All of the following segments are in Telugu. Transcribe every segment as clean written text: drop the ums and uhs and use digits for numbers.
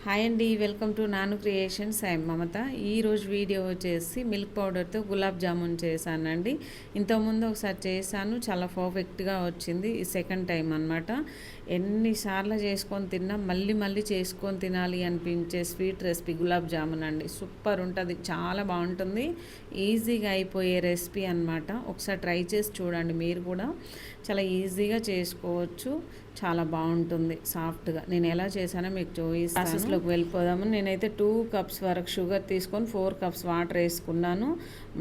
హాయ్ అండి, వెల్కమ్ టు నాను క్రియేషన్స్. ఐ మమత. ఈరోజు వీడియో వచ్చేసి మిల్క్ పౌడర్తో గులాబ్ జామున్ చేశానండి. ఇంతకుముందు ఒకసారి చేశాను, చాలా పర్ఫెక్ట్గా వచ్చింది. ఈ సెకండ్ టైం అనమాట. ఎన్నిసార్లు చేసుకొని తిన్నా మళ్ళీ మళ్ళీ చేసుకొని తినాలి అనిపించే స్వీట్ రెసిపీ గులాబ్ జామున్ అండి. సూపర్ ఉంటుంది, చాలా బాగుంటుంది, ఈజీగా అయిపోయే రెసిపీ అనమాట. ఒకసారి ట్రై చేసి చూడండి, మీరు కూడా చాలా ఈజీగా చేసుకోవచ్చు, చాలా బాగుంటుంది సాఫ్ట్గా. నేను ఎలా చేశానో మీకు చూపిస్తాను. ప్రాసెస్లోకి వెళ్ళిపోదాము. నేనైతే 2 కప్స్ వరకు షుగర్ తీసుకొని 4 కప్స్ వాటర్ వేసుకున్నాను.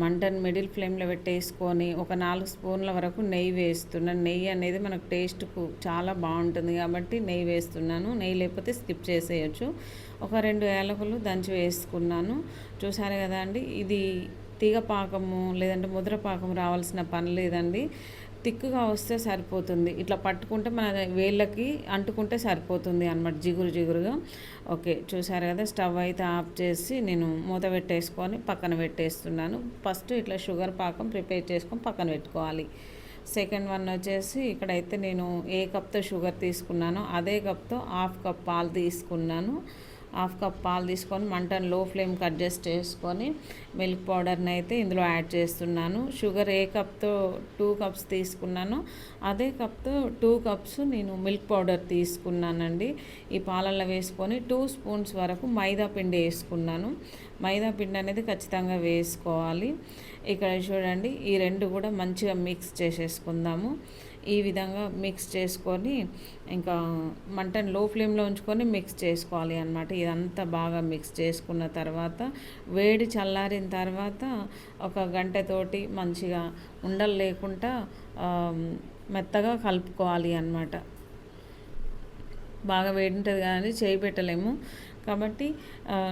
మంటను మిడిల్ ఫ్లేమ్లో పెట్టేసుకొని ఒక 4 స్పూన్ల వరకు నెయ్యి వేస్తున్నాను. నెయ్యి అనేది మనకు టేస్ట్కు చాలా బాగుంటుంది కాబట్టి నెయ్యి వేస్తున్నాను. నెయ్యి లేకపోతే స్కిప్ చేసేయచ్చు. ఒక 2 యాలకులు దంచి వేసుకున్నాను. చూసారు కదా అండి, ఇది తీగ పాకము లేదంటే ముద్ర పాకం రావాల్సిన పని లేదండి. తిక్కుగా వస్తే సరిపోతుంది. ఇట్లా పట్టుకుంటే మన వేళ్ళకి అంటుకుంటే సరిపోతుంది అన్నమాట, జిగురు జిగురుగా. ఓకే, చూసారు కదా. స్టవ్ అయితే ఆఫ్ చేసి నేను మూత పెట్టేసుకొని పక్కన పెట్టేస్తున్నాను. ఫస్ట్ ఇట్లా షుగర్ పాకం ప్రిపేర్ చేసుకొని పక్కన పెట్టుకోవాలి. సెకండ్ వన్ వచ్చేసి ఇక్కడైతే నేను ఏ కప్తో షుగర్ తీసుకున్నానో అదే కప్తో హాఫ్ కప్ పాలు తీసుకున్నాను. హాఫ్ కప్ పాలు తీసుకొని మంటను లో ఫ్లేమ్కి అడ్జస్ట్ చేసుకొని మిల్క్ పౌడర్ని అయితే ఇందులో యాడ్ చేస్తున్నాను. షుగర్ ఏ కప్తో 2 కప్స్ తీసుకున్నానో అదే కప్తో 2 కప్స్ నేను మిల్క్ పౌడర్ తీసుకున్నానండి. ఈ పాలల్లో వేసుకొని 2 స్పూన్స్ వరకు మైదా పిండి వేసుకున్నాను. మైదా పిండి అనేది ఖచ్చితంగా వేసుకోవాలి. ఇక్కడ చూడండి, ఈ రెండు కూడా మంచిగా మిక్స్ చేసేసుకుందాము. ఈ విధంగా మిక్స్ చేసుకొని ఇంకా మంటను లో ఫ్లేమ్లో ఉంచుకొని మిక్స్ చేసుకోవాలి అన్నమాట. ఇదంతా బాగా మిక్స్ చేసుకున్న తర్వాత వేడి చల్లారిన తర్వాత ఒక గంటతోటి మంచిగా ఉండలు లేకుండా మెత్తగా కలుపుకోవాలి అన్నమాట. బాగా వేడి ఉంటుంది కానీ చేయి పెట్టలేము కాబట్టి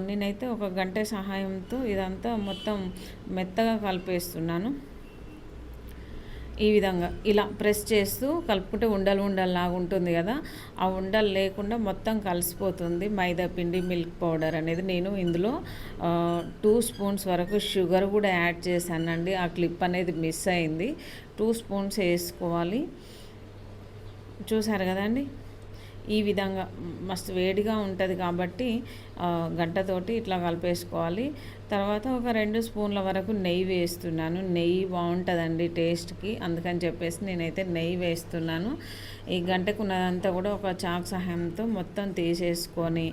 నేనైతే ఒక గంట సహాయంతో ఇదంతా మొత్తం మెత్తగా కలిపేస్తున్నాను. ఈ విధంగా ఇలా ప్రెస్ చేస్తూ కలుపుకుంటే ఉండలాగా ఉంటుంది కదా, ఆ ఉండలు లేకుండా మొత్తం కలిసిపోతుంది మైదా పిండి మిల్క్ పౌడర్ అనేది. నేను ఇందులో 2 స్పూన్స్ వరకు షుగర్ కూడా యాడ్ చేశానండి. ఆ క్లిప్ అనేది మిస్ అయింది. 2 స్పూన్స్ వేసుకోవాలి. చూసారు కదండి, ఈ విధంగా మస్తు వేడిగా ఉంటుంది కాబట్టి గంటతోటి ఇట్లా కలిపేసుకోవాలి. తర్వాత ఒక 2 స్పూన్ల వరకు నెయ్యి వేస్తున్నాను. నెయ్యి బాగుంటుందండి టేస్ట్కి, అందుకని చెప్పేసి నేనైతే నెయ్యి వేస్తున్నాను. ఈ గంటకున్నదంతా కూడా ఒక చాకు సహాయంతో మొత్తం తీసేసుకొని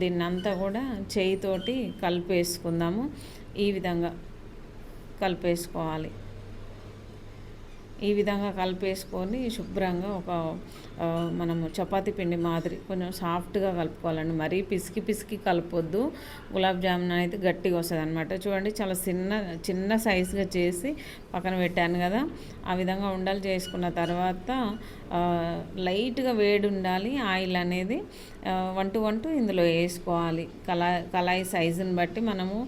దీన్నంతా కూడా చేయితోటి కలిపేసుకుందాము. ఈ విధంగా కలిపేసుకోవాలి. ఈ విధంగా కలిపేసుకొని శుభ్రంగా ఒక మనము చపాతీ పిండి మాదిరి కొంచెం సాఫ్ట్గా కలుపుకోవాలండి. మరీ పిసికి పిసికి కలపొద్దు. గులాబ్ జామున్ అయితే గట్టిగా వస్తుంది అనమాట. చూడండి, చాలా చిన్న సైజుగా చేసి పక్కన పెట్టాను కదా. ఆ విధంగా ఉండలు చేసుకున్న తర్వాత లైట్గా వేడి ఉండాలి. ఆయిల్ అనేది 1 to 1 ఇందులో వేసుకోవాలి. కళాయి సైజుని బట్టి మనము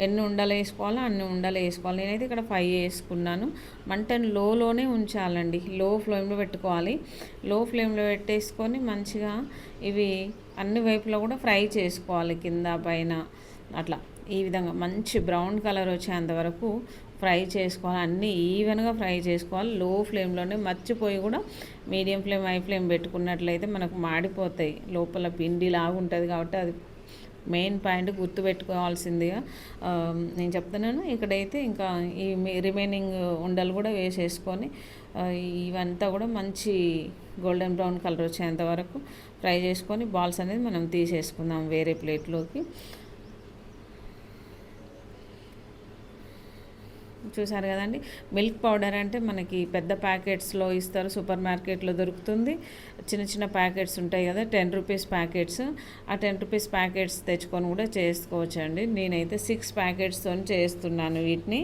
ఎన్ని ఉండలు వేసుకోవాలో అన్ని ఉండలు వేసుకోవాలి. నేనైతే ఇక్కడ 5 వేసుకున్నాను. మంటను లోనే ఉంచాలండి, లో ఫ్లేమ్లో పెట్టుకోవాలి. లో ఫ్లేమ్లో పెట్టేసుకొని మంచిగా ఇవి అన్ని వైపులా కూడా ఫ్రై చేసుకోవాలి, కింద పైన అట్లా. ఈ విధంగా మంచి బ్రౌన్ కలర్ వచ్చేంత వరకు ఫ్రై చేసుకోవాలి. అన్నీ ఈవెన్గా ఫ్రై చేసుకోవాలి. లో ఫ్లేమ్లోనే, మర్చిపోయి కూడా మీడియం ఫ్లేమ్ హై ఫ్లేమ్ పెట్టుకున్నట్లయితే మనకు మాడిపోతాయి. లోపల పిండి లాగా ఉంటుంది కాబట్టి అది మెయిన్ పాయింట్ గుర్తుపెట్టుకోవాల్సిందిగా నేను చెప్తున్నాను. ఇక్కడైతే ఇంకా ఈ రిమైనింగ్ ఉండలు కూడా వేసేసుకొని ఇవంతా కూడా మంచి గోల్డెన్ బ్రౌన్ కలర్ వచ్చేంత వరకు ఫ్రై చేసుకొని బాల్స్ అనేది మనం తీసేసుకుందాం వేరే ప్లేట్లోకి. చూసారు కదండి, మిల్క్ పౌడర్ అంటే మనకి పెద్ద ప్యాకెట్స్లో ఇస్తారు, సూపర్ మార్కెట్లో దొరుకుతుంది. చిన్న చిన్న ప్యాకెట్స్ ఉంటాయి కదా, 10 రూపీస్ ప్యాకెట్స్. ఆ 10 రూపీస్ ప్యాకెట్స్ తెచ్చుకొని కూడా చేసుకోవచ్చండి. నేనైతే 6 ప్యాకెట్స్తో చేస్తున్నాను వీటిని.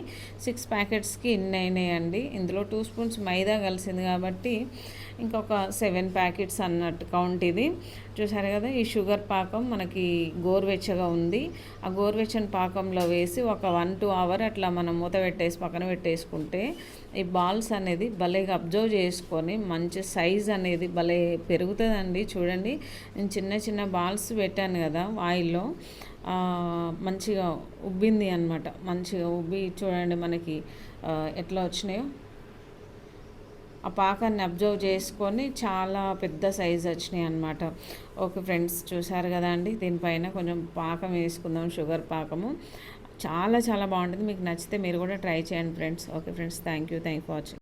6 ప్యాకెట్స్కి ఇన్ని అయినాయండి. ఇందులో 2 స్పూన్స్ మైదా కలిసింది కాబట్టి ఇంకొక 7 ప్యాకెట్స్ అన్నట్టు కౌంట్ ఇది. చూసారు కదా, ఈ షుగర్ పాకం మనకి గోరువెచ్చగా ఉంది. ఆ గోరువెచ్చని పాకంలో వేసి ఒక 1-2 అవర్ అట్లా మనం మూత పెట్టేసి పక్కన పెట్టేసుకుంటే ఈ బాల్స్ అనేది భలేగా అబ్జర్వ్ చేసుకొని మంచి సైజ్ అనేది భలే పెరుగుతుందండి. చూడండి, నేను చిన్న చిన్న బాల్స్ పెట్టాను కదా ఆయిల్లో, మంచిగా ఉబ్బింది అనమాట. మంచిగా ఉబ్బి చూడండి మనకి ఎట్లా వచ్చినాయో. ఆ పాకాన్ని అబ్జర్వ్ చేసుకొని చాలా పెద్ద సైజ్ వచ్చినాయి అనమాట. ఓకే ఫ్రెండ్స్, చూసారు కదా అండి. దీనిపైన కొంచెం పాకం వేసుకుందాం, షుగర్ పాకము. చాలా చాలా బాగుంటుంది. మీకు నచ్చితే మీరు కూడా ట్రై చేయండి friends. Okay friends, thank you for watching.